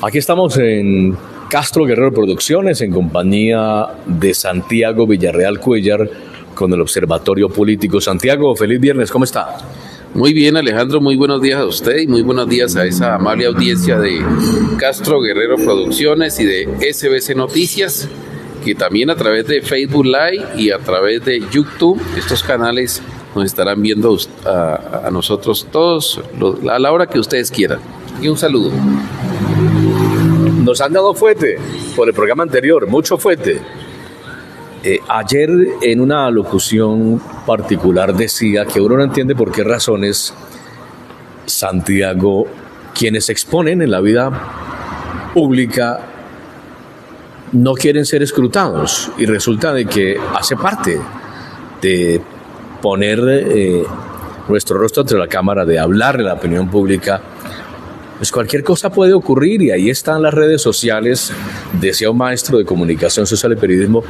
Aquí estamos en Castro Guerrero Producciones en compañía de Santiago Villarreal Cuellar con el Observatorio Político. Santiago, feliz viernes, ¿cómo está? Muy bien, Alejandro, muy buenos días a usted y muy buenos días a esa amable audiencia de Castro Guerrero Producciones y de SBC Noticias, que también a través de Facebook Live y a través de YouTube, estos canales nos estarán viendo a nosotros todos a la hora que ustedes quieran. Y un saludo. Nos han dado fuete por el programa anterior, mucho fuete. Ayer en una locución particular decía que uno no entiende por qué razones, Santiago, quienes se exponen en la vida pública no quieren ser escrutados, y resulta de que hace parte de poner nuestro rostro ante la cámara, de hablar en la opinión pública. Pues cualquier cosa puede ocurrir, y ahí están las redes sociales, decía un maestro de comunicación social y periodismo,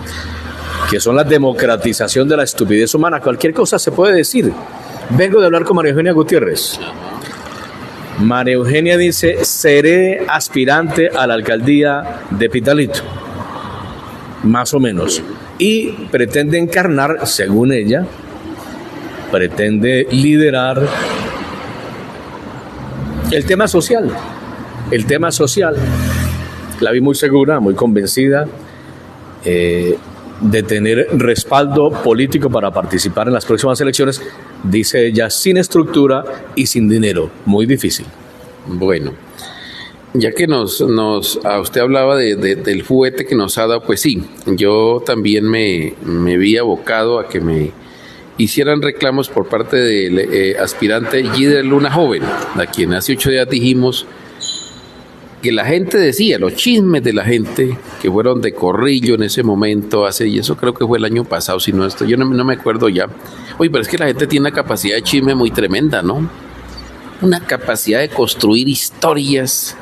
que son la democratización de la estupidez humana. Cualquier cosa se puede decir. Vengo de hablar con María Eugenia Gutiérrez. María Eugenia dice: seré aspirante a la alcaldía de Pitalito, más o menos, y pretende encarnar, según ella, pretende liderar el tema social. La vi muy segura, muy convencida de tener respaldo político para participar en las próximas elecciones, dice ella, sin estructura y sin dinero. Muy difícil. Bueno, ya que a usted hablaba del juguete que nos ha dado, pues sí, yo también me vi abocado a que me hicieran reclamos por parte del aspirante Yider Luna Joven, a quien hace 8 días dijimos que la gente decía, los chismes de la gente que fueron de corrillo en ese momento, y eso creo que fue el año pasado, si no esto, yo no me acuerdo ya. Oye, pero es que la gente tiene una capacidad de chisme muy tremenda, ¿no? Una capacidad de construir historias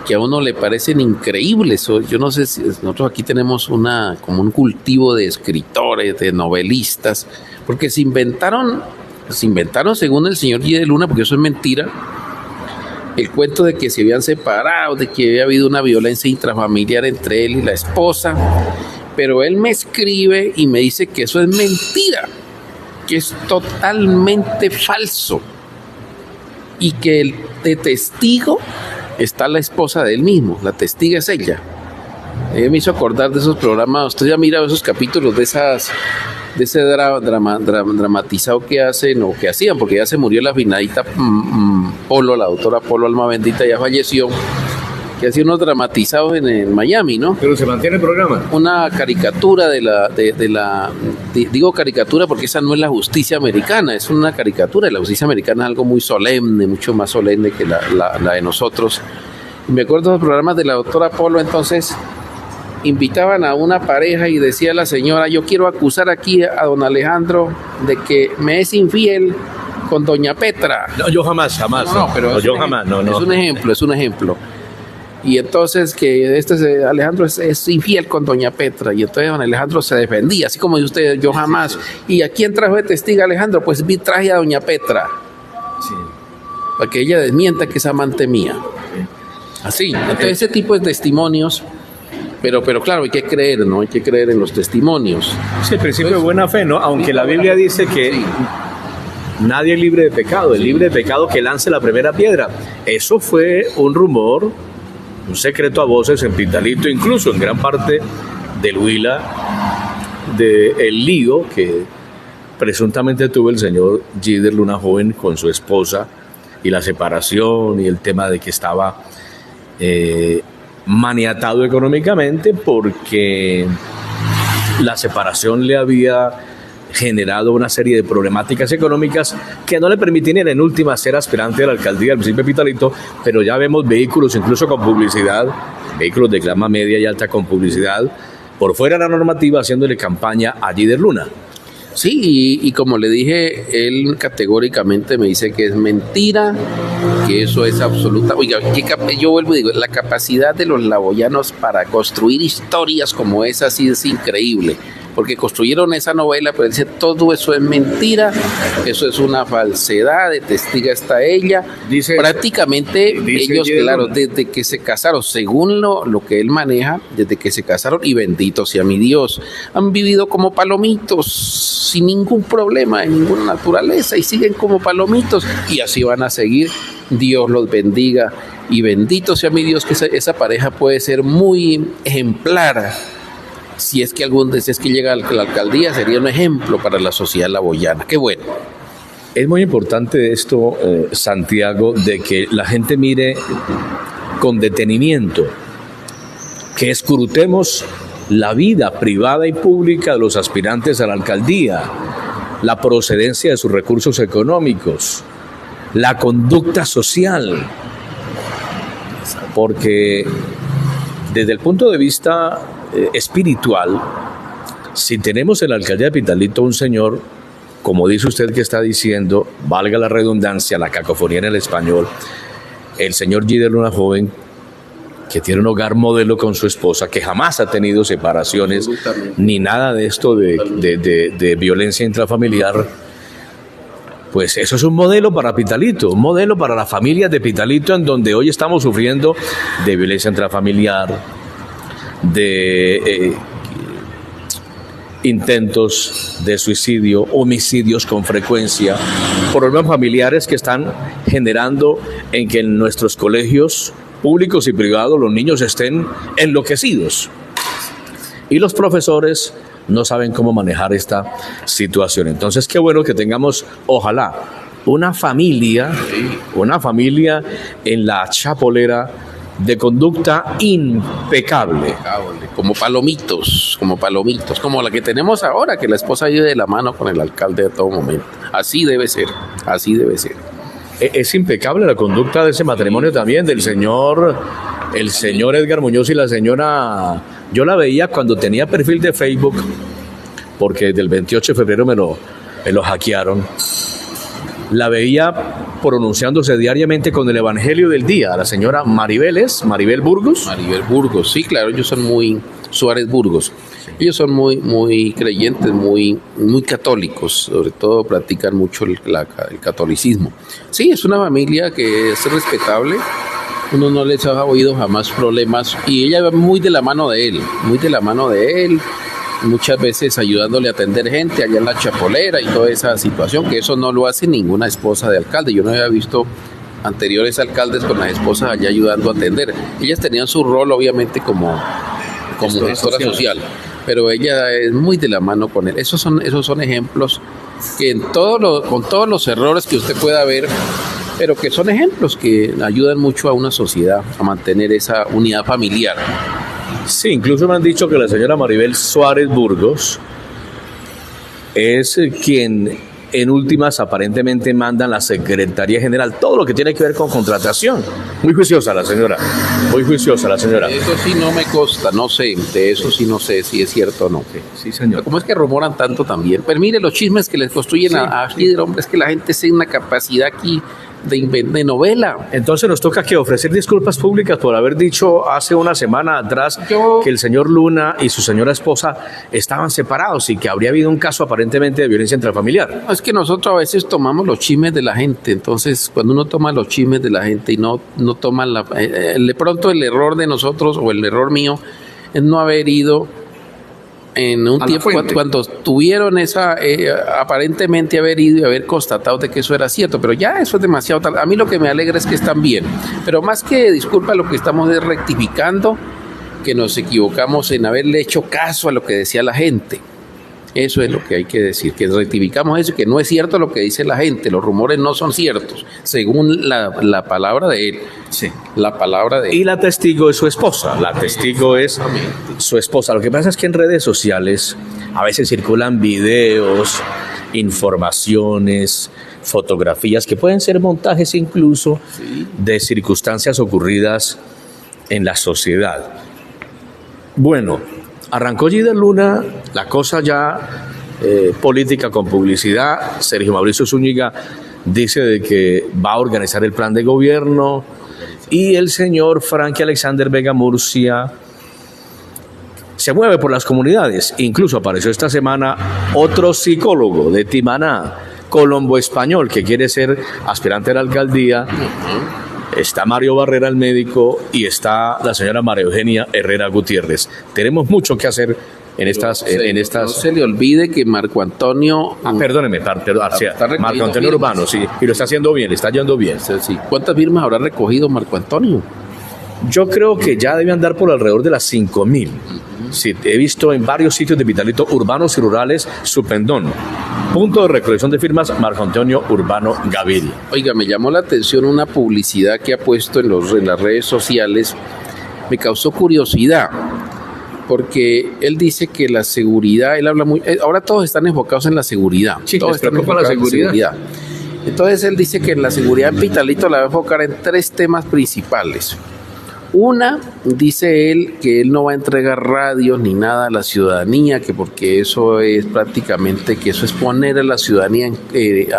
que a uno le parecen increíbles. Yo no sé si nosotros aquí tenemos como un cultivo de escritores, de novelistas, porque se inventaron según el señor Yider Luna, porque eso es mentira, el cuento de que se habían separado, de que había habido una violencia intrafamiliar entre él y la esposa, pero él me escribe y me dice que eso es mentira, que es totalmente falso, y que de testigo está la esposa de él mismo, la testiga es ella. Me hizo acordar de esos programas, usted ya ha mirado esos capítulos de ese dramatizado que hacen o que hacían, porque ya se murió la finadita Polo, la doctora Polo, alma bendita, ya falleció, que hacía unos dramatizados en Miami, ¿no? Pero se mantiene el programa. Una caricatura digo caricatura porque esa no es la justicia americana, es una caricatura. La justicia americana es algo muy solemne, mucho más solemne que la de nosotros. Y me acuerdo de los programas de la doctora Polo, entonces invitaban a una pareja y decía la señora: yo quiero acusar aquí a don Alejandro de que me es infiel con doña Petra. No, yo jamás. No, pero yo jamás. Es un ejemplo. Y entonces que Alejandro es infiel con doña Petra, y entonces don Alejandro se defendía, así como dice usted, yo jamás. Sí. ¿Y a quién trajo de testigo Alejandro? Pues traje a doña Petra. Sí. Para que ella desmienta que es amante mía. Sí. Así, entonces ese tipo de testimonios. Pero claro, hay que creer, ¿no? Hay que creer en los testimonios. Sí, el principio de buena fe, ¿no? Aunque la Biblia dice que nadie es libre de pecado. El libre de pecado que lance la primera piedra. Eso fue un rumor, un secreto a voces en Pitalito, incluso en gran parte del Huila, del lío que presuntamente tuvo el señor Yider Luna Joven con su esposa, y la separación y el tema de que estaba maniatado económicamente porque la separación le había generado una serie de problemáticas económicas que no le permitirían en última ser aspirante a la alcaldía del municipio de Pitalito, pero ya vemos vehículos incluso con publicidad, vehículos de gama media y alta con publicidad, por fuera de la normativa, haciéndole campaña a Yider Luna. Sí, y como le dije, él categóricamente me dice que es mentira, que eso es absoluta. Oiga, yo vuelvo y digo, la capacidad de los laboyanos para construir historias como esa sí es increíble. porque construyeron esa novela, pero dice, todo eso es mentira, eso es una falsedad, de testiga está ella. Dice, prácticamente dice ellos, Guillermo, claro, desde que se casaron, según lo que él maneja, desde que se casaron, y bendito sea mi Dios, han vivido como palomitos, sin ningún problema, en ninguna naturaleza, y siguen como palomitos, y así van a seguir. Dios los bendiga, y bendito sea mi Dios que esa pareja puede ser muy ejemplar. Si es que llega a la alcaldía, sería un ejemplo para la sociedad laboyana. Qué bueno. es muy importante esto, Santiago, de que la gente mire con detenimiento, que escrutemos la vida privada y pública de los aspirantes a la alcaldía, la procedencia de sus recursos económicos, la conducta social, porque desde el punto de vista espiritual, si tenemos en la alcaldía de Pitalito un señor, como dice usted que está diciendo, valga la redundancia, la cacofonía en el español, el señor Gider Luna joven, que tiene un hogar modelo con su esposa, que jamás ha tenido separaciones, ni nada de esto de violencia intrafamiliar, pues eso es un modelo para Pitalito, un modelo para las familias de Pitalito, en donde hoy estamos sufriendo de violencia intrafamiliar, de intentos de suicidio, homicidios con frecuencia, problemas familiares que están generando en que en nuestros colegios públicos y privados los niños estén enloquecidos. Y los profesores no saben cómo manejar esta situación. Entonces, qué bueno que tengamos, ojalá, una familia en la Chapolera de conducta impecable. Como palomitos, como la que tenemos ahora, que la esposa lleve de la mano con el alcalde a todo momento. Así debe ser. Es impecable la conducta de ese matrimonio también, del señor, el señor Edgar Muñoz y la señora. Yo la veía cuando tenía perfil de Facebook, porque del 28 de febrero me lo hackearon. La veía pronunciándose diariamente con el Evangelio del día, la señora Maribel Burgos. Maribel Burgos, sí, claro, ellos son muy Suárez Burgos. Ellos son muy creyentes, muy católicos, sobre todo practican mucho el catolicismo. Sí, es una familia que es respetable, uno no les ha oído jamás problemas, y ella va muy de la mano de él, muchas veces ayudándole a atender gente allá en la Chapolera y toda esa situación, que eso no lo hace ninguna esposa de alcalde. Yo no había visto anteriores alcaldes con las esposas allá ayudando a atender. Ellas tenían su rol, obviamente, como gestora social, pero ella es muy de la mano con él. Esos son ejemplos que con todos los errores que usted pueda ver, pero que son ejemplos que ayudan mucho a una sociedad a mantener esa unidad familiar. Sí, incluso me han dicho que la señora Maribel Suárez Burgos es quien en últimas aparentemente manda en la Secretaría General todo lo que tiene que ver con contratación. Muy juiciosa la señora. Eso sí no me consta, no sé, de eso sí no sé si es cierto o no. Sí, señor. ¿Cómo es que rumoran tanto también? Pero mire los chismes que les construyen a Gider, hombre, es que la gente tiene una capacidad aquí de novela. Entonces nos toca que ofrecer disculpas públicas por haber dicho hace una semana atrás que el señor Luna y su señora esposa estaban separados y que habría habido un caso aparentemente de violencia intrafamiliar. Es que nosotros a veces tomamos los chismes de la gente, entonces cuando uno toma los chismes de la gente y no toma de pronto el error de nosotros o el error mío es no haber ido en un tiempo cuando tuvieron esa aparentemente haber ido y haber constatado de que eso era cierto, pero ya eso es demasiado tarde. A mí lo que me alegra es que están bien, pero más que disculpa, lo que estamos es rectificando que nos equivocamos en haberle hecho caso a lo que decía la gente. Eso es lo que hay que decir, que rectificamos eso, que no es cierto lo que dice la gente, los rumores no son ciertos, según la palabra de él. Sí. La palabra de él. Y la testigo es su esposa, su esposa. Lo que pasa es que en redes sociales a veces circulan videos, informaciones, fotografías que pueden ser montajes incluso de circunstancias ocurridas en la sociedad. Bueno, arrancó Gider Luna, la cosa ya política con publicidad. Sergio Mauricio Zúñiga dice de que va a organizar el plan de gobierno, y el señor Frankie Alexander Vega Murcia se mueve por las comunidades. Incluso apareció esta semana otro psicólogo de Timaná, colombo español, que quiere ser aspirante a la alcaldía. Está Mario Barrera, el médico, y está la señora María Eugenia Herrera Gutiérrez. Tenemos mucho que hacer en estas... No se le olvide que Marco Antonio... perdóneme, Marco Antonio Urbano, sí, y lo está haciendo bien, le está yendo bien. Sí. ¿Cuántas firmas habrá recogido Marco Antonio? Yo creo que ya debe andar por alrededor de las 5.000. Sí, he visto en varios sitios de Pitalito, urbanos y rurales, su pendón. Punto de recolección de firmas, Marco Antonio Urbano Gaviria. Oiga, me llamó la atención una publicidad que ha puesto en las redes sociales. Me causó curiosidad, porque él dice que la seguridad, él habla muy... Ahora todos están enfocados en la seguridad. Sí, todos están enfocados en la seguridad. Entonces él dice que la seguridad en Pitalito la va a enfocar en 3 temas principales. Una, dice él que él no va a entregar radios ni nada a la ciudadanía, que porque eso es prácticamente, que eso es poner a la ciudadanía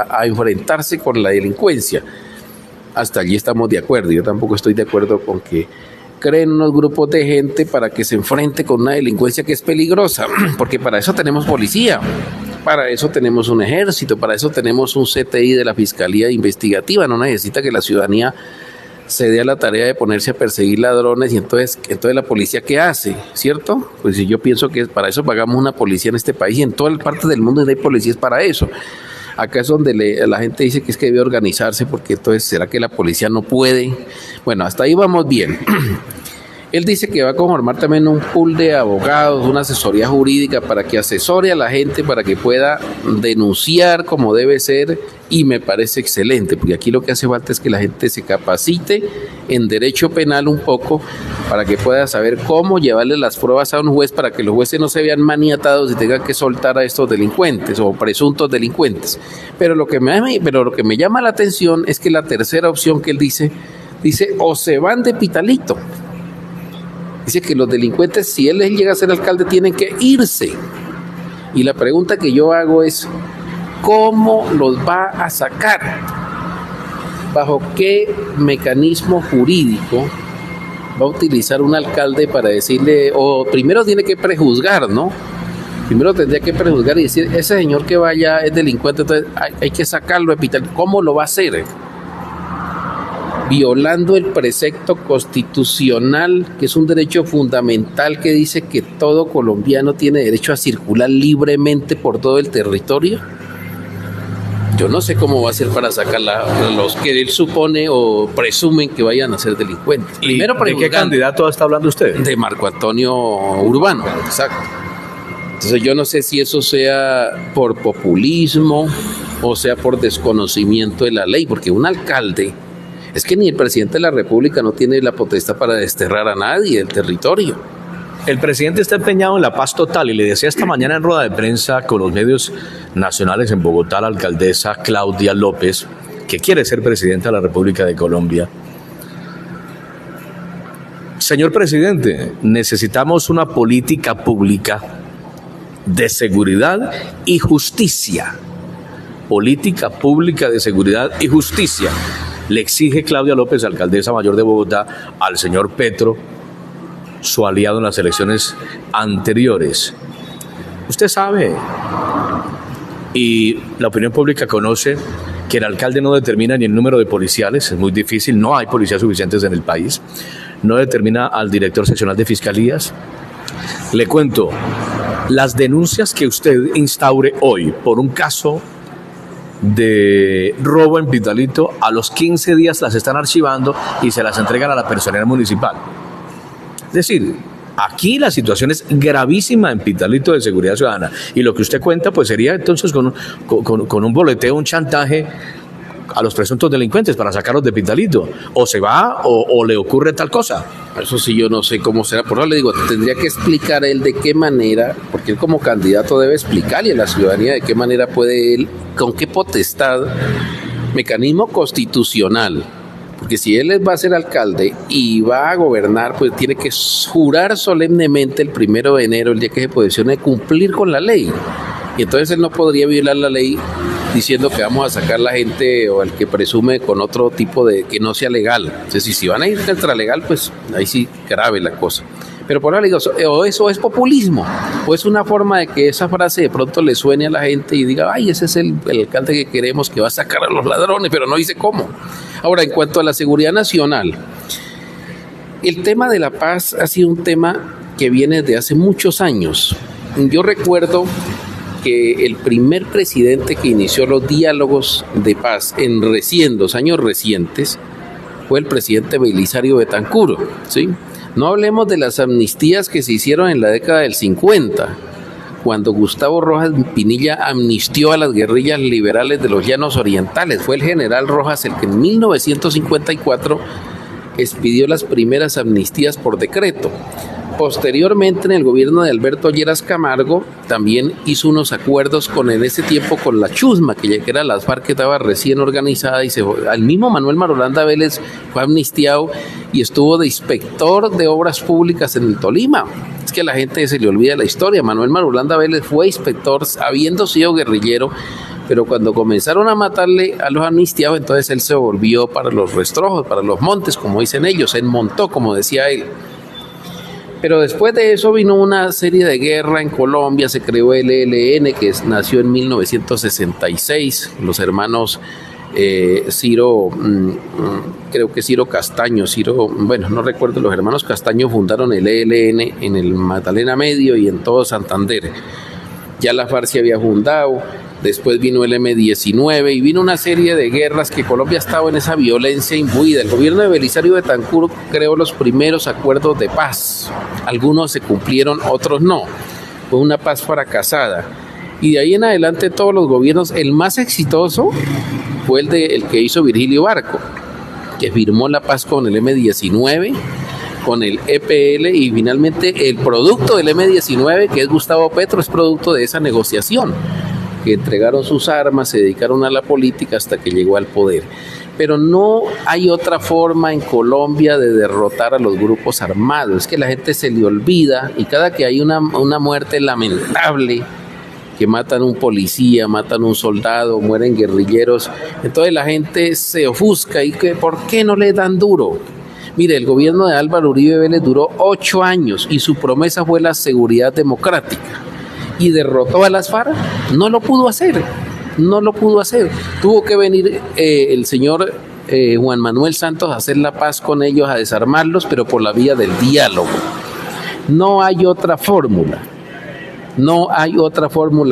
a enfrentarse con la delincuencia. Hasta allí estamos de acuerdo. Yo tampoco estoy de acuerdo con que creen unos grupos de gente para que se enfrente con una delincuencia que es peligrosa, porque para eso tenemos policía, para eso tenemos un ejército, para eso tenemos un CTI de la Fiscalía Investigativa. No necesita que la ciudadanía se dé a la tarea de ponerse a perseguir ladrones y entonces la policía, ¿qué hace? ¿Cierto? Pues yo pienso que para eso pagamos una policía en este país y en todas partes del mundo hay policías para eso. Acá es donde la gente dice que es que debe organizarse, porque entonces ¿será que la policía no puede? Bueno, hasta ahí vamos bien. Él dice que va a conformar también un pool de abogados, una asesoría jurídica para que asesore a la gente, para que pueda denunciar como debe ser, y me parece excelente, porque aquí lo que hace falta es que la gente se capacite en derecho penal un poco, para que pueda saber cómo llevarle las pruebas a un juez, para que los jueces no se vean maniatados y tengan que soltar a estos delincuentes o presuntos delincuentes. Pero lo que me llama la atención es que la tercera opción que él dice o se van de Pitalito. Dice que los delincuentes, si él llega a ser alcalde, tienen que irse. Y la pregunta que yo hago es, ¿cómo los va a sacar? ¿Bajo qué mecanismo jurídico va a utilizar un alcalde para decirle, o primero tiene que prejuzgar, ¿no? Primero tendría que prejuzgar y decir, ese señor que vaya es delincuente, entonces hay que sacarlo de Pitalito. ¿Cómo lo va a hacer? Violando el precepto constitucional, que es un derecho fundamental que dice que todo colombiano tiene derecho a circular libremente por todo el territorio. Yo no sé cómo va a ser para sacar los que él supone o presumen que vayan a ser delincuentes. Primero, ¿de qué candidato está hablando usted? De Marco Antonio Urbano, exacto. Entonces yo no sé si eso sea por populismo o sea por desconocimiento de la ley, porque un alcalde... Es que ni el presidente de la República no tiene la potestad para desterrar a nadie del territorio. El presidente está empeñado en la paz total y le decía esta mañana en rueda de prensa con los medios nacionales en Bogotá la alcaldesa Claudia López, que quiere ser presidenta de la República de Colombia. Señor presidente, necesitamos una política pública de seguridad y justicia. Política pública de seguridad y justicia. Le exige Claudia López, alcaldesa mayor de Bogotá, al señor Petro, su aliado en las elecciones anteriores. Usted sabe, y la opinión pública conoce, que el alcalde no determina ni el número de policiales, es muy difícil, no hay policías suficientes en el país, no determina al director seccional de fiscalías. Le cuento, las denuncias que usted instaure hoy por un caso de robo en Pitalito, a los 15 días las están archivando y se las entregan a la personería municipal. Es decir, aquí la situación es gravísima en Pitalito de seguridad ciudadana, y lo que usted cuenta pues sería entonces con un boleteo, un chantaje a los presuntos delincuentes para sacarlos de Pitalito. O se va o le ocurre tal cosa. Eso sí, yo no sé cómo será. Por eso le digo, tendría que explicar él de qué manera, porque él como candidato debe explicarle a la ciudadanía de qué manera puede él, con qué potestad, mecanismo constitucional. Porque si él va a ser alcalde y va a gobernar, pues tiene que jurar solemnemente el 1 de enero, el día que se posesione, cumplir con la ley. Y entonces él no podría violar la ley diciendo que vamos a sacar la gente o el que presume con otro tipo de que no sea legal. Entonces, si van a ir contra legal, pues ahí sí grave la cosa. Pero por ahora digo, o eso es populismo, o es una forma de que esa frase de pronto le suene a la gente y diga, ay, ese es el alcalde que queremos, que va a sacar a los ladrones, pero no dice cómo. Ahora, en cuanto a la seguridad nacional, el tema de la paz ha sido un tema que viene desde hace muchos años. Yo recuerdo que el primer presidente que inició los diálogos de paz en los años recientes fue el presidente Belisario Betancur, ¿sí? No hablemos de las amnistías que se hicieron en la década del 50, cuando Gustavo Rojas Pinilla amnistió a las guerrillas liberales de los Llanos Orientales. Fue el general Rojas el que en 1954 expidió las primeras amnistías por decreto. Posteriormente, en el gobierno de Alberto Lleras Camargo, también hizo unos acuerdos en ese tiempo con la Chusma, que era las FARC que estaba recién organizada, y al mismo Manuel Marulanda Vélez fue amnistiado y estuvo de inspector de obras públicas en el Tolima. Es que a la gente se le olvida la historia. Manuel Marulanda Vélez fue inspector habiendo sido guerrillero, pero cuando comenzaron a matarle a los amnistiados, entonces él se volvió para los rastrojos, para los montes, como dicen ellos, se montó, como decía él. Pero después de eso vino una serie de guerra en Colombia, se creó el ELN, que nació en 1966, los hermanos Ciro Castaño, no recuerdo, los hermanos Castaño fundaron el ELN en el Magdalena Medio y en todo Santander. Ya la FARC se había fundado, después vino el M-19 y vino una serie de guerras que Colombia estaba en esa violencia imbuida. El gobierno de Belisario Betancur creó los primeros acuerdos de paz. Algunos se cumplieron, otros no. Fue una paz fracasada. Y de ahí en adelante todos los gobiernos, el más exitoso fue el que hizo Virgilio Barco, que firmó la paz con el M-19, con el EPL, y finalmente el producto del M-19, que es Gustavo Petro, es producto de esa negociación, que entregaron sus armas, se dedicaron a la política hasta que llegó al poder. Pero no hay otra forma en Colombia de derrotar a los grupos armados. Es que la gente se le olvida, y cada que hay una muerte lamentable, que matan un policía, matan un soldado, mueren guerrilleros, entonces la gente se ofusca y que ¿por qué no le dan duro? Mire, el gobierno de Álvaro Uribe Vélez duró 8 años y su promesa fue la seguridad democrática. Y derrotó a las FARC, no lo pudo hacer. Tuvo que venir el señor Juan Manuel Santos a hacer la paz con ellos, a desarmarlos, pero por la vía del diálogo. No hay otra fórmula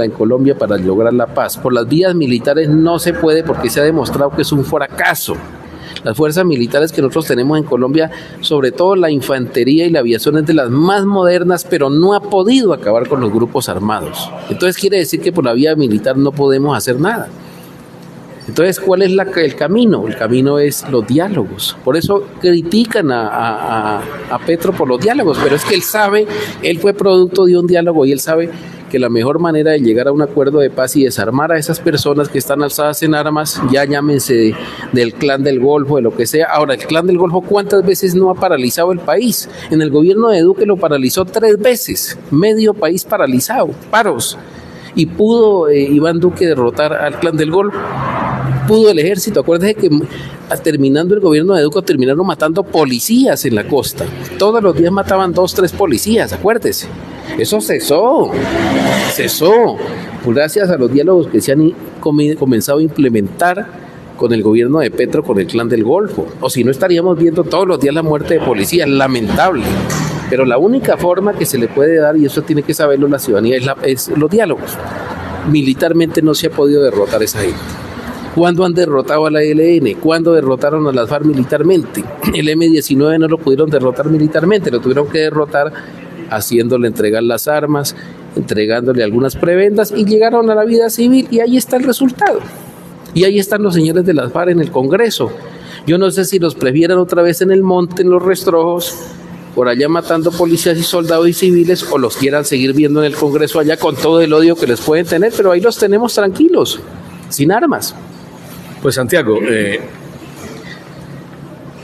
en Colombia para lograr la paz. Por las vías militares no se puede, porque se ha demostrado que es un fracaso. Las fuerzas militares que nosotros tenemos en Colombia, sobre todo la infantería y la aviación, es de las más modernas, pero no ha podido acabar con los grupos armados. Entonces quiere decir que por la vía militar no podemos hacer nada. Entonces, ¿cuál es el camino? El camino es los diálogos. Por eso critican a Petro por los diálogos, pero es que él fue producto de un diálogo y él sabe que la mejor manera de llegar a un acuerdo de paz y desarmar a esas personas que están alzadas en armas, ya llámense del Clan del Golfo, de lo que sea. Ahora, el Clan del Golfo, ¿cuántas veces no ha paralizado el país? En el gobierno de Duque lo paralizó 3 veces, medio país paralizado, paros. Y pudo Iván Duque derrotar al Clan del Golfo. Pudo el ejército. Acuérdense que terminando el gobierno de Duque terminaron matando policías en la costa. Todos los días mataban 2, 3 policías, acuérdese. Eso cesó, gracias a los diálogos que se han comenzado a implementar con el gobierno de Petro, con el Clan del Golfo. O si no, estaríamos viendo todos los días la muerte de policías, lamentable. Pero la única forma que se le puede dar, y eso tiene que saberlo la ciudadanía, es los diálogos. Militarmente no se ha podido derrotar a esa gente. ¿Cuándo han derrotado a la ELN? ¿Cuándo derrotaron a las FARC militarmente? El M-19 no lo pudieron derrotar militarmente, lo tuvieron que derrotar haciéndole entregar las armas, entregándole algunas prebendas, y llegaron a la vida civil, y ahí está el resultado. Y ahí están los señores de las FARC en el Congreso. Yo no sé si los prefieran otra vez en el monte, en los rastrojos, por allá matando policías y soldados y civiles, o los quieran seguir viendo en el Congreso allá con todo el odio que les pueden tener, pero ahí los tenemos tranquilos, sin armas. Pues Santiago,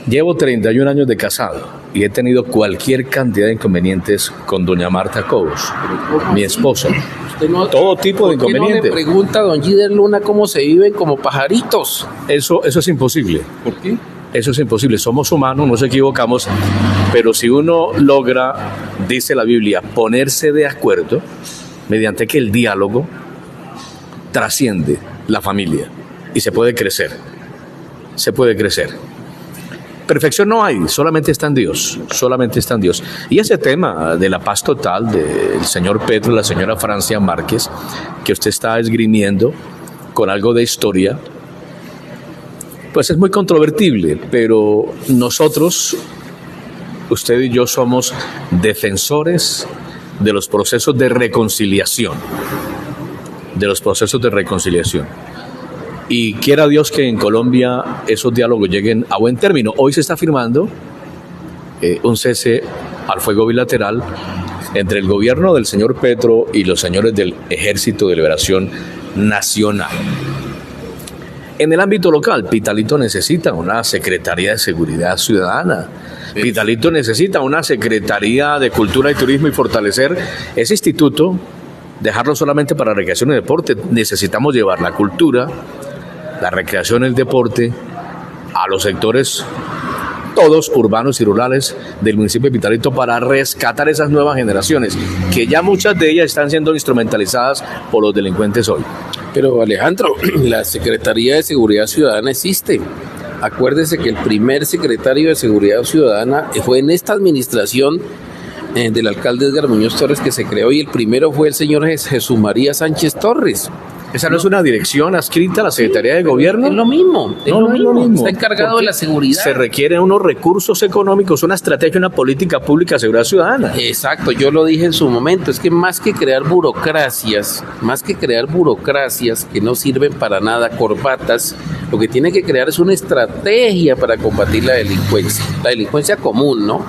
llevo 31 años de casado y he tenido cualquier cantidad de inconvenientes con doña Marta Cobos, mi esposa. Todo tipo de inconvenientes. ¿Por qué no le pregunta a don Gider Luna cómo se viven como pajaritos? Eso es imposible. ¿Por qué? Eso es imposible. Somos humanos, nos equivocamos, pero si uno logra dice la Biblia, ponerse de acuerdo mediante que el diálogo trasciende la familia y se puede crecer. Se puede crecer. Perfección no hay, solamente está en Dios, solamente está en Dios. Y ese tema de la paz total del señor Petro y la señora Francia Márquez, que usted está esgrimiendo con algo de historia, pues es muy controvertible, pero nosotros, usted y yo, somos defensores de los procesos de reconciliación, y quiera Dios que en Colombia esos diálogos lleguen a buen término. Hoy se está firmando un cese al fuego bilateral entre el gobierno del señor Petro y los señores del Ejército de Liberación Nacional. En el ámbito local, Pitalito necesita una Secretaría de Seguridad Ciudadana. Pitalito necesita una Secretaría de Cultura y Turismo y fortalecer ese instituto, dejarlo solamente para recreación y deporte. Necesitamos llevar la cultura, la recreación y el deporte a los sectores todos urbanos y rurales del municipio de Pitalito para rescatar esas nuevas generaciones, que ya muchas de ellas están siendo instrumentalizadas por los delincuentes hoy. Pero Alejandro, la Secretaría de Seguridad Ciudadana existe. Acuérdese que el primer secretario de Seguridad Ciudadana fue en esta administración del alcalde Edgar Muñoz Torres que se creó, y el primero fue el señor Jesús María Sánchez Torres. ¿Esa no es una dirección adscrita a la Secretaría de Gobierno? Es lo mismo, es lo mismo. Está encargado de la seguridad. Se requieren unos recursos económicos, una estrategia, una política pública de seguridad ciudadana. Exacto, yo lo dije en su momento, es que más que crear burocracias que no sirven para nada, corbatas, lo que tiene que crear es una estrategia para combatir la delincuencia común, ¿no?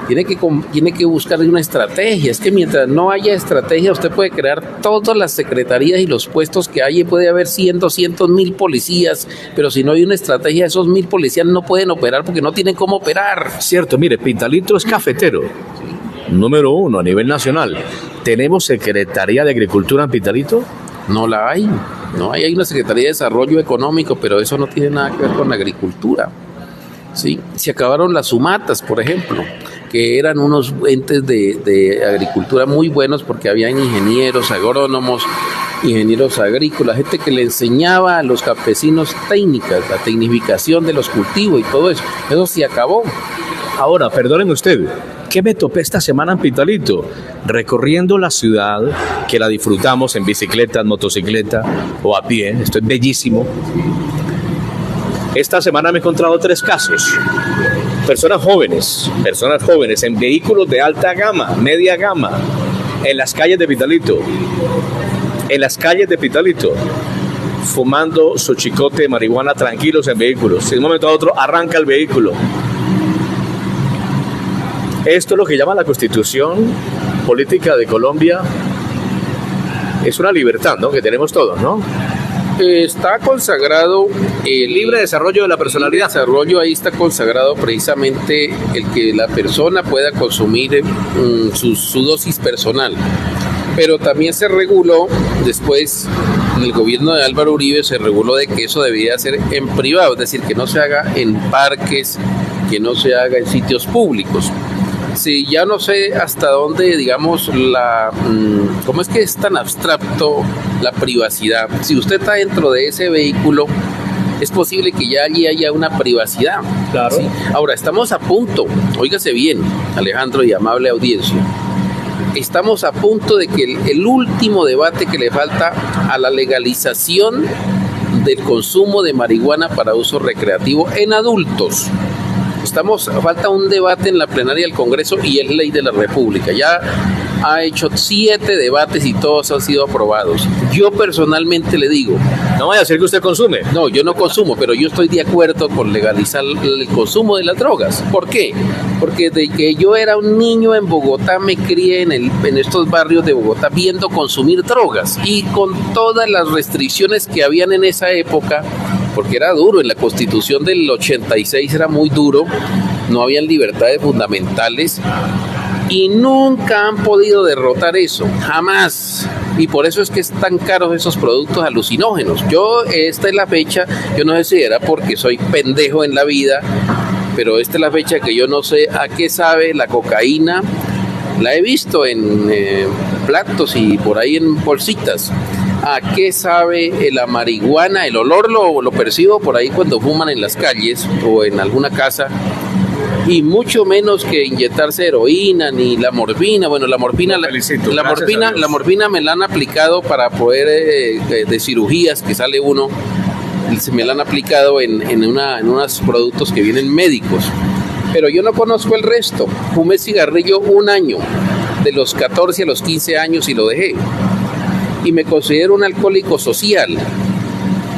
Tiene que buscar una estrategia. Es que mientras no haya estrategia, usted puede crear todas las secretarías y los puestos que hay, puede haber 100, 200,000 policías, pero si no hay una estrategia, esos 1,000 policías no pueden operar porque no tienen cómo operar. Cierto, mire, Pitalito es cafetero, número 1 a nivel nacional. ¿Tenemos Secretaría de Agricultura en Pitalito? No la hay. No hay una Secretaría de Desarrollo Económico, pero eso no tiene nada que ver con la agricultura. Sí, se acabaron las sumatas, por ejemplo, que eran unos entes de agricultura muy buenos porque habían ingenieros agrónomos, ingenieros agrícolas, gente que le enseñaba a los campesinos técnicas, la tecnificación de los cultivos y todo eso. Eso se acabó. Ahora, perdónenme usted, ¿qué me topé esta semana en Pitalito? Recorriendo la ciudad, que la disfrutamos en bicicleta, en motocicleta o a pie, esto es bellísimo. Esta semana me he encontrado 3 casos. Personas jóvenes en vehículos de alta gama, media gama, en las calles de Pitalito, fumando su chicote de marihuana tranquilos en vehículos. De un momento a otro arranca el vehículo. Esto es lo que llama la Constitución Política de Colombia. Es una libertad, ¿no?, que tenemos todos, ¿no? Está consagrado el libre desarrollo de la personalidad. Desarrollo, ahí está consagrado precisamente el que la persona pueda consumir su dosis personal. Pero también se reguló después, en el gobierno de Álvaro Uribe, se reguló de que eso debía ser en privado, es decir, que no se haga en parques, que no se haga en sitios públicos. Sí, ya no sé hasta dónde, digamos, ¿cómo es que es tan abstracto la privacidad? Si usted está dentro de ese vehículo, es posible que ya allí haya una privacidad. Claro. ¿Sí? Ahora, estamos a punto, óigase bien, Alejandro y amable audiencia, estamos a punto de que el último debate que le falta a la legalización del consumo de marihuana para uso recreativo en adultos. Falta un debate en la plenaria del Congreso y es ley de la República. Ya ha hecho 7 debates y todos han sido aprobados. Yo personalmente le digo... No vaya a decir que usted consume. No, yo no consumo, pero yo estoy de acuerdo con legalizar el consumo de las drogas. ¿Por qué? Porque desde que yo era un niño en Bogotá me crié en estos barrios de Bogotá viendo consumir drogas y con todas las restricciones que habían en esa época, porque era duro, en la Constitución del 86 era muy duro, no habían libertades fundamentales y nunca han podido derrotar eso, jamás. Y por eso es que están caros esos productos alucinógenos. Esta es la fecha, yo no sé si era porque soy pendejo en la vida, pero esta es la fecha que yo no sé a qué sabe la cocaína, La he visto en platos y por ahí en bolsitas. ¿A qué sabe la marihuana? El olor lo percibo por ahí cuando fuman en las calles o en alguna casa. Y mucho menos que inyectarse heroína ni la morfina. Bueno, la morfina me la han aplicado para poder de cirugías que sale uno. Me la han aplicado en unos productos que vienen médicos. Pero yo no conozco el resto. Fumé cigarrillo 1 año, de los 14 a los 15 años, y lo dejé. Y me considero un alcohólico social.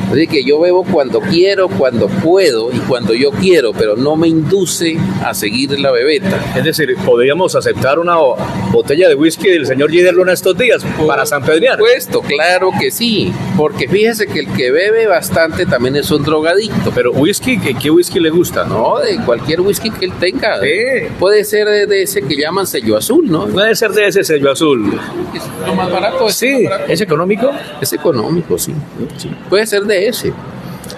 Así que yo bebo cuando quiero, cuando puedo y cuando yo quiero, pero no me induce a seguir la bebeta. Es decir, ¿podríamos aceptar una botella de whisky del señor Gider Luna estos días para San Pedriano? Por supuesto, claro que sí, porque fíjese que el que bebe bastante también es un drogadicto. Pero whisky, ¿qué whisky le gusta? No, de cualquier whisky que él tenga. Sí. Puede ser de ese que llaman sello azul, ¿no? Puede ser de ese sello azul. Es lo más barato. Sí, ¿es económico? Es económico, sí. Puede ser de ese.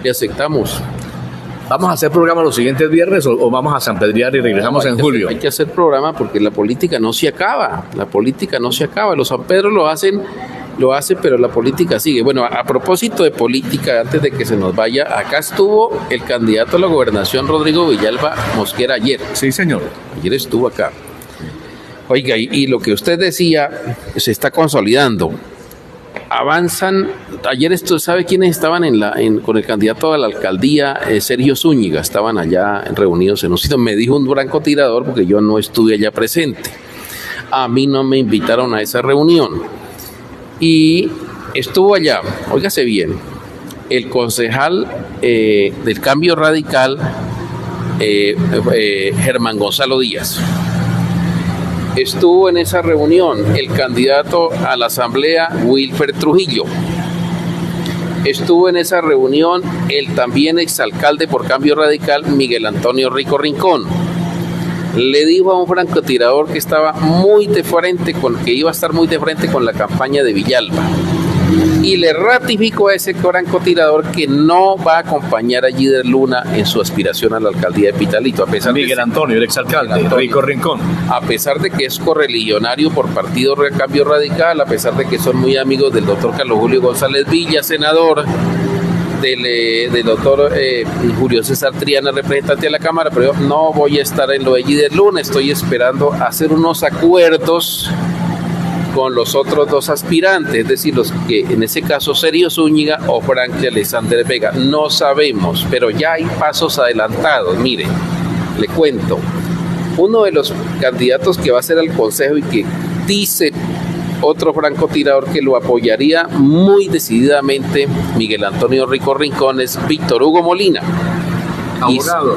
Y aceptamos. ¿Vamos a hacer programa los siguientes viernes o vamos a San Pedriano y regresamos en julio? Hay que hacer programa porque la política no se acaba. La política no se acaba. Los San Pedro lo hacen, pero la política sigue. Bueno, a propósito de política, antes de que se nos vaya, acá estuvo el candidato a la gobernación, Rodrigo Villalba Mosquera, ayer. Sí, señor. Ayer estuvo acá. Oiga, y lo que usted decía se está consolidando. Avanzan. Ayer ¿sabe quiénes estaban con el candidato a la alcaldía? Sergio Zúñiga. Estaban allá reunidos en un sitio. Me dijo un francotirador, porque yo no estuve allá presente. A mí no me invitaron a esa reunión. Y estuvo allá, óigase bien, el concejal del Cambio Radical, Germán Gonzalo Díaz. Estuvo en esa reunión el candidato a la asamblea, Wilfer Trujillo. Estuvo en esa reunión el también exalcalde por Cambio Radical, Miguel Antonio Rico Rincón. Le dijo a un francotirador que estaba que iba a estar muy de frente con la campaña de Villalba. Y le ratificó a ese francotirador que no va a acompañar a Gider Luna en su aspiración a la alcaldía de Pitalito, a pesar Miguel Antonio, el exalcalde, Rico Rincón. A pesar de que es correligionario por Partido Cambio Radical, a pesar de que son muy amigos del doctor Carlos Julio González Villa, senador, del doctor Julio César Triana, representante de la Cámara, pero yo no voy a estar en lo de Gider Luna. Estoy esperando hacer unos acuerdos con los otros 2 aspirantes, es decir, los que en ese caso Sergio Zúñiga o Franklin Alexander Vega. No sabemos, pero ya hay pasos adelantados. Mire, le cuento, uno de los candidatos que va a ser al consejo y que dice otro francotirador que lo apoyaría muy decididamente, Miguel Antonio Rico Rincón, es Víctor Hugo Molina. ¿Abogado?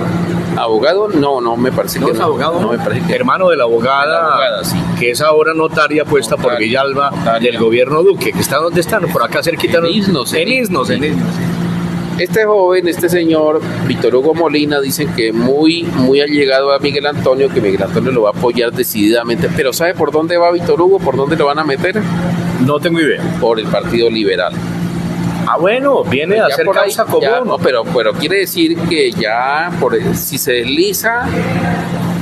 ¿Abogado? No, me parece que no. ¿Es abogado? No, me parece que hermano de la abogada, sí, que es ahora notaria puesta por Villalba del gobierno Duque, que está donde están, por acá cerquita. En Isnos. Este joven, este señor, Víctor Hugo Molina, dicen que muy allegado a Miguel Antonio, que Miguel Antonio lo va a apoyar decididamente. Pero ¿sabe por dónde va Víctor Hugo? ¿Por dónde lo van a meter? No tengo idea. Por el Partido Liberal. Ah, bueno, viene a hacer causa común. No, pero quiere decir que ya, si se desliza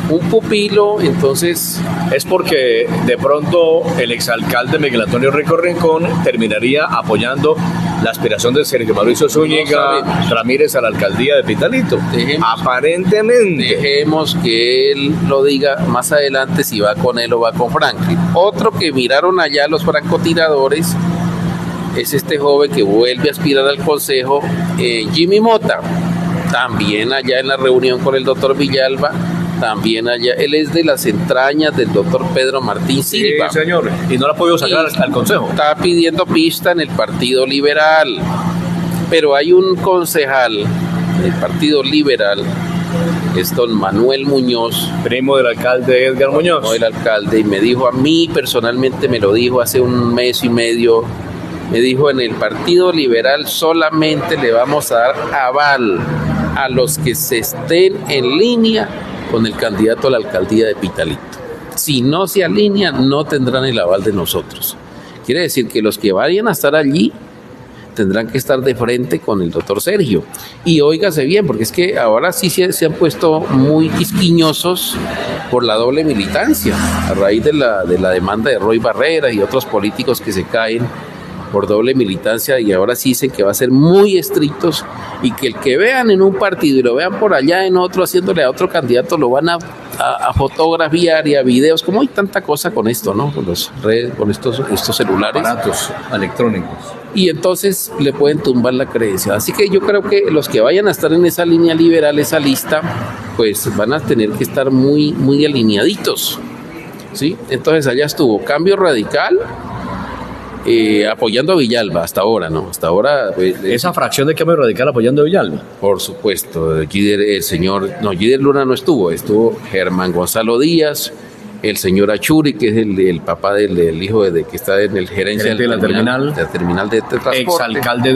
un pupilo, entonces... Es porque de pronto el exalcalde Miguel Antonio Rico Rincón terminaría apoyando la aspiración de Sergio Mauricio Zúñiga Ramírez a la alcaldía de Pitalito. Aparentemente. Dejemos que él lo diga más adelante si va con él o va con Franklin. Otro que miraron allá los francotiradores es este joven que vuelve a aspirar al consejo, Jimmy Mota, también allá en la reunión con el doctor Villalba, también allá, él es de las entrañas del doctor Pedro Martín Silva. Sí, señor, y no la ha podido sacar al consejo. Está pidiendo pista en el Partido Liberal, pero hay un concejal del Partido Liberal, es don Manuel Muñoz, primo del alcalde Edgar Muñoz. No, el alcalde, y me dijo a mí personalmente, me lo dijo hace 1 mes y medio, me dijo: en el Partido Liberal solamente le vamos a dar aval a los que se estén en línea con el candidato a la alcaldía de Pitalito. Si no se alinean, no tendrán el aval de nosotros. Quiere decir que los que vayan a estar allí tendrán que estar de frente con el doctor Sergio. Y óigase bien, porque es que ahora sí se han puesto muy quisquiñosos por la doble militancia, a raíz de la demanda de Roy Barreras y otros políticos que se caen por doble militancia, y ahora sí dicen que va a ser muy estrictos y que el que vean en un partido y lo vean por allá en otro haciéndole a otro candidato lo van a fotografiar y a videos, como hay tanta cosa con esto, ¿no? Con los redes, con estos celulares, aparatos electrónicos, y entonces le pueden tumbar la creencia. Así que yo creo que los que vayan a estar en esa línea liberal, esa lista, pues van a tener que estar muy, muy alineaditos, ¿sí? Entonces allá estuvo Cambio Radical, apoyando a Villalba hasta ahora, ¿no? Hasta ahora... esa fracción de Cambio Radical apoyando a Villalba. Por supuesto, Gider Luna no estuvo Germán Gonzalo Díaz, el señor Achuri, que es el papá del hijo de que está en el gerencia de la terminal de transporte. Exalcalde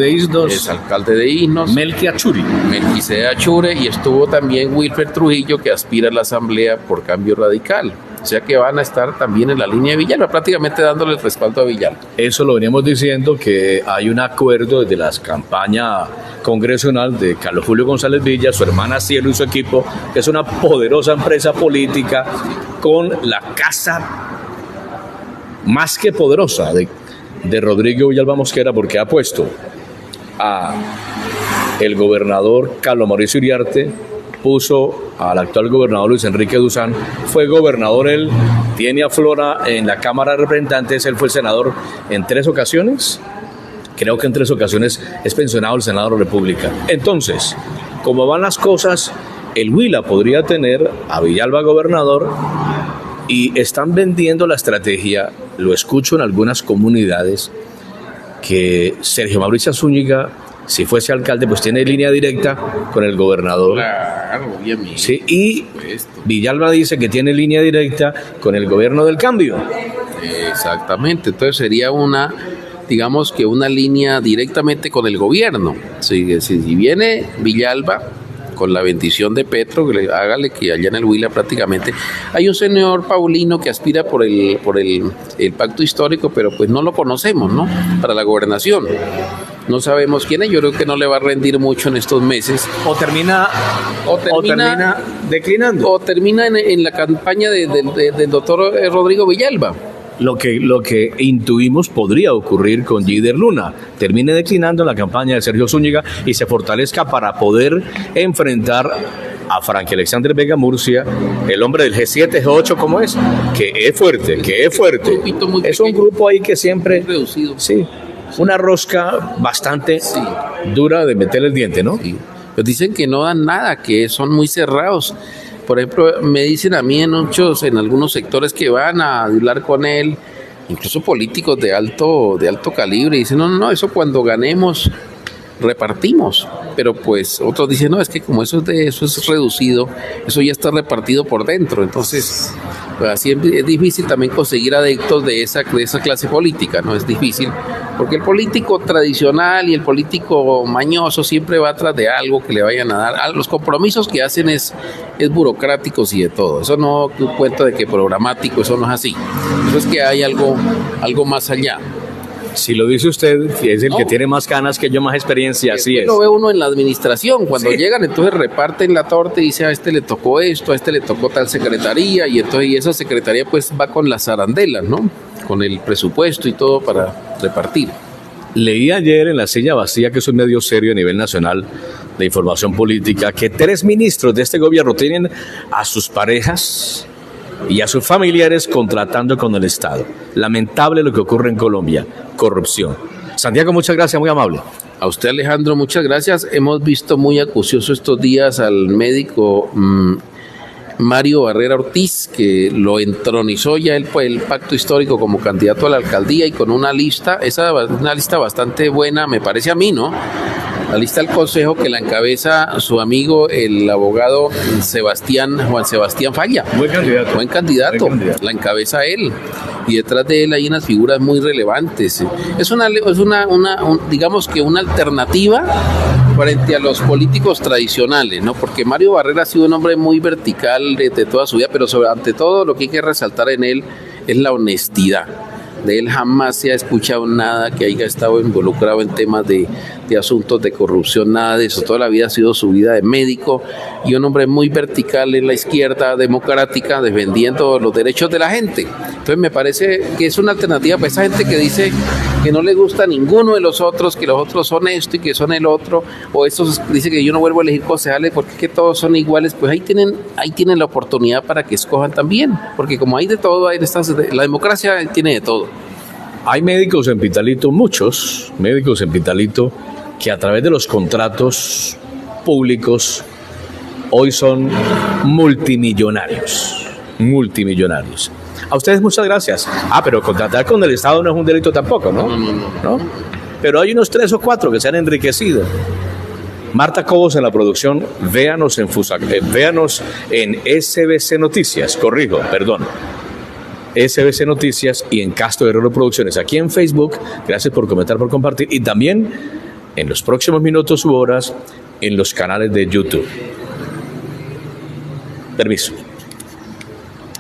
de Isnos. Melqui Achuri. Melquisede Achuri, y estuvo también Wilfer Trujillo, que aspira a la asamblea por Cambio Radical. O sea que van a estar también en la línea de Villalba, prácticamente dándole el respaldo a Villalba. Eso lo veníamos diciendo, que hay un acuerdo desde la campaña congresional de Carlos Julio González Villa, su hermana Cielo y su equipo, que es una poderosa empresa política con la casa más que poderosa de Rodrigo Villalba Mosquera, porque ha puesto a el gobernador Carlos Mauricio Iriarte, puso al actual gobernador Luis Enrique Duzán, fue gobernador él, tiene a Flora en la Cámara de Representantes, él fue senador en 3 ocasiones, creo que en 3 ocasiones es pensionado el Senado de la República. Entonces, como van las cosas, el Huila podría tener a Villalba gobernador, y están vendiendo la estrategia, lo escucho en algunas comunidades, que Sergio Mauricio Zúñiga, si fuese alcalde, pues tiene línea directa con el gobernador. Claro, bien. Sí, y Villalba dice que tiene línea directa con el gobierno del cambio. Exactamente, entonces sería digamos que una línea directamente con el gobierno. Si viene Villalba, con la bendición de Petro, hágale que allá en el Huila prácticamente hay un señor Paulino que aspira por el pacto histórico, pero pues no lo conocemos, ¿no? Para la gobernación. No sabemos quién es, yo creo que no le va a rendir mucho en estos meses. O termina declinando. O termina en la campaña del doctor Rodrigo Villalba. Lo que intuimos podría ocurrir con Gider Luna, termine declinando en la campaña de Sergio Zúñiga y se fortalezca para poder enfrentar a Frankie Alexander Vega Murcia, el hombre del G7, G8, ¿cómo es? Que es fuerte. Es un grupo ahí que siempre... reducido. Sí, una rosca bastante dura de meterle el diente, ¿no? Sí. Pues dicen que no dan nada, que son muy cerrados. Por ejemplo, me dicen a mí en algunos sectores que van a hablar con él, incluso políticos de alto calibre, dicen, no, eso cuando ganemos repartimos, pero pues otros dicen, no, es que como eso es reducido, eso ya está repartido por dentro, entonces pues así es difícil también conseguir adeptos de esa clase política, ¿no? Es difícil, porque el político tradicional y el político mañoso siempre va atrás de algo que le vayan a dar, los compromisos que hacen es burocráticos y de todo, eso no cuenta de que programático, eso no es así, eso es que hay algo más allá. Si lo dice usted, que es el que tiene más ganas que yo, más experiencia, así es. Lo ve uno en la administración, cuando llegan, entonces reparten la torta y dice, a este le tocó esto, a este le tocó tal secretaría, y esa secretaría pues va con las arandelas, ¿no? Con el presupuesto y todo para repartir. Leí ayer en La Silla Vacía, que es un medio serio a nivel nacional de información política, que 3 ministros de este gobierno tienen a sus parejas y a sus familiares contratando con el Estado. Lamentable lo que ocurre en Colombia, corrupción. Santiago, muchas gracias, muy amable. A usted, Alejandro, muchas gracias. Hemos visto muy acucioso estos días al médico Mario Barrera Ortiz, que lo entronizó ya el pacto histórico como candidato a la alcaldía, y con una lista bastante buena, me parece a mí, ¿no? La lista del consejo que la encabeza su amigo, el abogado Juan Sebastián Falla. Buen candidato. La encabeza él. Y detrás de él hay unas figuras muy relevantes. Es digamos que una alternativa frente a los políticos tradicionales, ¿no? Porque Mario Barrera ha sido un hombre muy vertical de toda su vida, pero ante todo lo que hay que resaltar en él es la honestidad. De él jamás se ha escuchado nada que haya estado involucrado en temas de plantea asuntos de corrupción, nada de eso. Toda la vida ha sido su vida de médico y un hombre muy vertical en la izquierda democrática, defendiendo los derechos de la gente. Entonces me parece que es una alternativa para esa gente que dice que no le gusta ninguno de los otros, que los otros son esto y que son el otro, o estos dice que yo no vuelvo a elegir concejales porque es que todos son iguales. Pues ahí tienen la oportunidad para que escojan también, porque como hay de todo, la democracia tiene de todo. Hay médicos en Pitalito, muchos médicos en Pitalito, que a través de los contratos públicos hoy son multimillonarios. A ustedes muchas gracias. Pero contratar con el Estado no es un delito tampoco, ¿no? No. Pero hay unos 3 o 4 que se han enriquecido. Marta Cobos en la producción, véanos en SBC Noticias, SBC Noticias y en Castro Guerrero Producciones, aquí en Facebook. Gracias por comentar, por compartir, y también en los próximos minutos u horas en los canales de YouTube. Permiso.